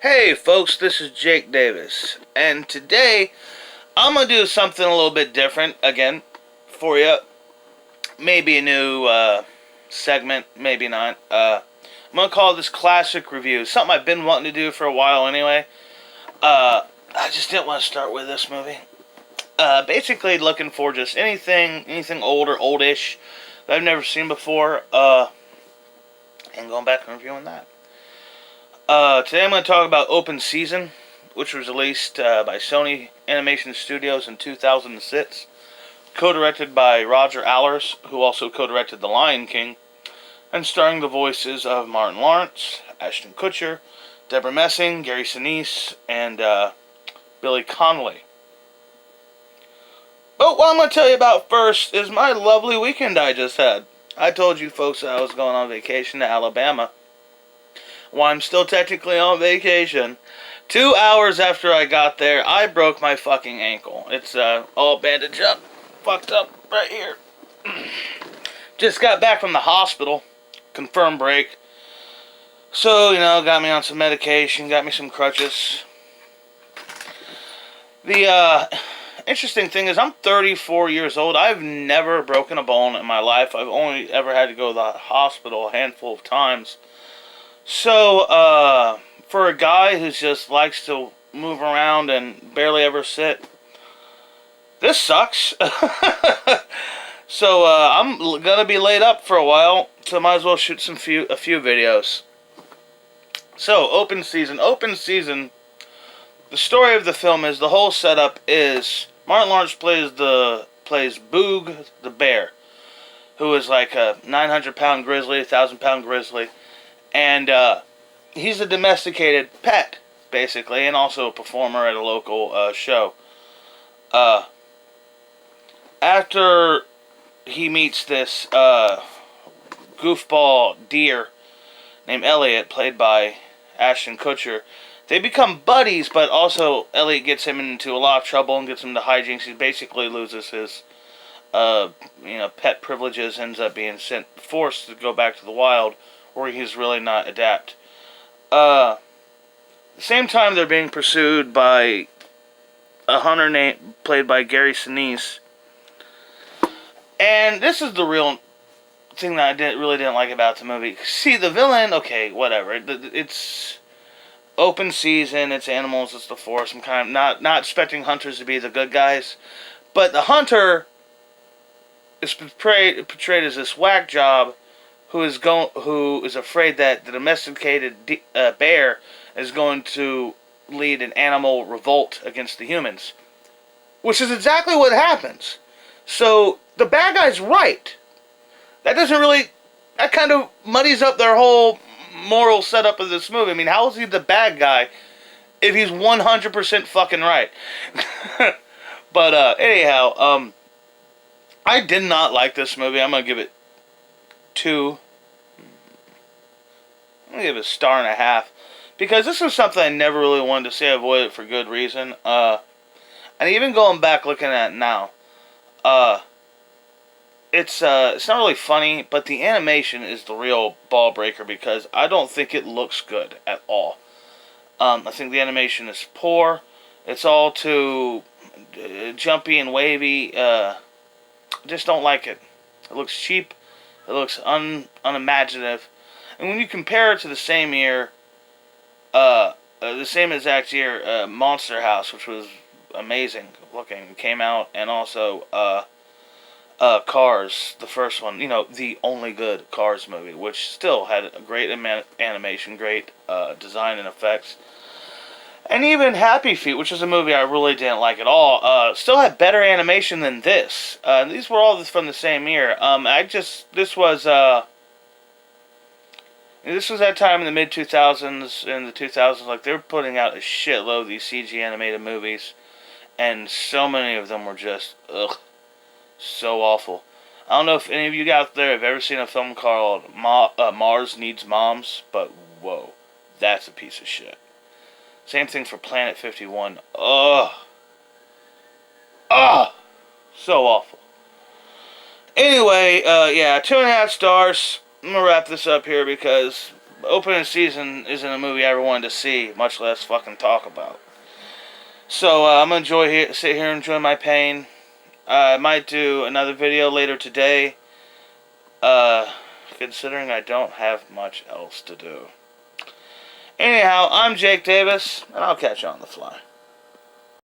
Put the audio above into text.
Hey folks, this is Jake Davis, and today I'm going to do something a little bit different again for you. Maybe a new segment, maybe not. I'm going to call this Classic Review. Something I've been wanting to do for a while anyway. I just didn't want to start with this movie. Basically looking for just anything old or oldish that I've never seen before, and going back and reviewing that. Today I'm going to talk about Open Season, which was released by Sony Animation Studios in 2006. Co-directed by Roger Allers, who also co-directed The Lion King, and starring the voices of Martin Lawrence, Ashton Kutcher, Deborah Messing, Gary Sinise, and Billy Connolly. But what I'm going to tell you about first is my lovely weekend I just had. I told you folks that I was going on vacation to Alabama. While I'm still technically on vacation, 2 hours after I got there, I broke my fucking ankle. It's all bandaged up, fucked up right here. Just got back from the hospital, confirmed break. So, got me on some medication, got me some crutches. The interesting thing is I'm 34 years old. I've never broken a bone in my life. I've only ever had to go to the hospital a handful of times. So, for a guy who just likes to move around and barely ever sit, this sucks. So, I'm gonna be laid up for a while, so I might as well shoot a few videos. So, Open Season. Open Season, the story of the film is, the whole setup is, Martin Lawrence plays Boog the bear, who is like a 900-pound grizzly, 1,000-pound grizzly. And he's a domesticated pet, basically, and also a performer at a local show. After he meets this goofball deer named Elliot, played by Ashton Kutcher, they become buddies, but also Elliot gets him into a lot of trouble and gets him to hijinks. He basically loses his pet privileges, ends up being forced to go back to the wild, or he's really not adapt. At the same time, they're being pursued by a hunter played by Gary Sinise. And this is the real thing that I really didn't like about the movie. See, the villain, okay, whatever. It's open season, it's animals, it's the forest. I'm kind of not expecting hunters to be the good guys. But the hunter is portrayed as this whack job who is afraid that the domesticated bear is going to lead an animal revolt against the humans, which is exactly what happens. So the bad guy's right. That kind of muddies up their whole moral setup of this movie. I mean, how is he the bad guy if he's 100% fucking right? But anyhow, I did not like this movie. I'm gonna give it I'm going to give it a star and a half. Because this is something I never really wanted to see. I avoided it for good reason. And even going back looking at it now, it's not really funny, but the animation is the real ball breaker because I don't think it looks good at all. I think the animation is poor. It's all too jumpy and wavy. Just don't like it. It looks cheap. It looks unimaginative. And when you compare it to the same year, the same exact year, Monster House, which was amazing looking, came out, and also Cars, the first one, the only good Cars movie, which still had a great animation, great design and effects. And even Happy Feet, which is a movie I really didn't like at all, still had better animation than this. These were all from the same year. This was that time in the mid-2000s, in the 2000s, like, they were putting out a shitload of these CG animated movies, and so many of them were just, so awful. I don't know if any of you out there have ever seen a film called Mars Needs Moms, but whoa, that's a piece of shit. Same thing for Planet 51. So awful. Anyway, 2.5 stars. I'm going to wrap this up here because opening season isn't a movie I ever wanted to see, much less fucking talk about. So I'm gonna sit here and enjoy my pain. I might do another video later today, considering I don't have much else to do. Anyhow, I'm Jake Davis, and I'll catch you on the fly.